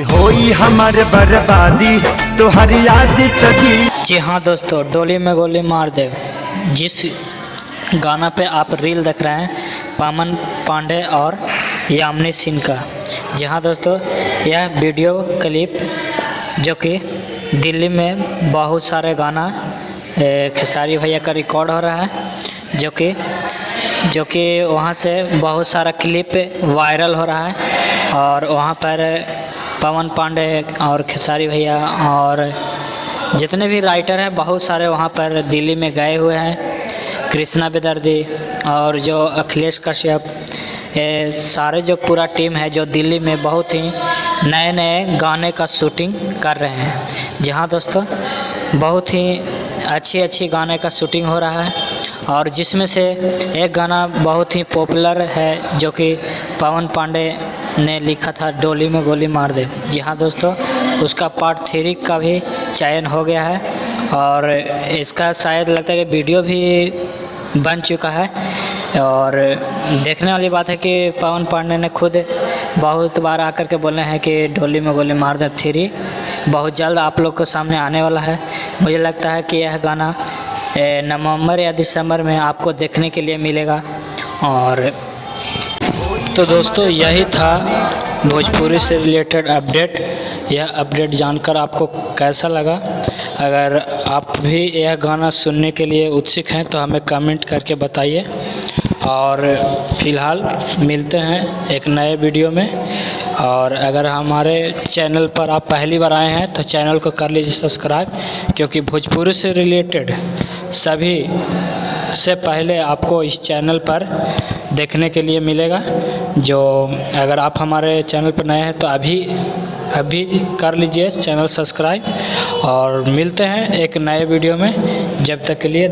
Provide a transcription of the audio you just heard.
होई हमार बर्बादी तोहरी आदत जी हाँ दोस्तों, डोली में गोली मार दे जिस गाना पे आप रील देख रहे हैं, पवन पांडे और यामिनी सिंह का। जी हाँ दोस्तों, यह वीडियो क्लिप जो कि दिल्ली में बहुत सारे गाना खेसारी भैया का रिकॉर्ड हो रहा है, जो कि वहाँ से बहुत सारा क्लिप वायरल हो रहा है। और वहाँ पर पवन पांडे और खेसारी भैया और जितने भी राइटर हैं बहुत सारे वहाँ पर दिल्ली में गए हुए हैं। कृष्णा बेदर्दी और जो अखिलेश कश्यप, ये सारे जो पूरा टीम है जो दिल्ली में बहुत ही नए नए गाने का शूटिंग कर रहे हैं। जहाँ दोस्तों बहुत ही अच्छी गाने का शूटिंग हो रहा है और जिसमें से एक गाना बहुत ही पॉपुलर है जो कि पवन पांडे ने लिखा था, डोली में गोली मार दे। जी हाँ दोस्तों, उसका पार्ट 3 का भी चयन हो गया है और इसका शायद लगता है कि वीडियो भी बन चुका है। और देखने वाली बात है कि पवन पांडे ने खुद बहुत बार आकर के बोले हैं कि डोली में गोली मार दे 3 बहुत जल्द आप लोग के सामने आने वाला है। मुझे लगता है कि यह गाना नवंबर या दिसंबर में आपको देखने के लिए मिलेगा। और तो दोस्तों यही था भोजपुरी से रिलेटेड अपडेट। यह अपडेट जानकर आपको कैसा लगा? अगर आप भी यह गाना सुनने के लिए उत्सुक हैं तो हमें कमेंट करके बताइए। और फ़िलहाल मिलते हैं एक नए वीडियो में। और अगर हमारे चैनल पर आप पहली बार आए हैं तो चैनल को कर लीजिए सब्सक्राइब, क्योंकि भोजपुरी से रिलेटेड सभी से पहले आपको इस चैनल पर देखने के लिए मिलेगा। जो अगर आप हमारे चैनल पर नए हैं तो अभी कर लीजिए चैनल सब्सक्राइब। और मिलते हैं एक नए वीडियो में, जब तक के लिए।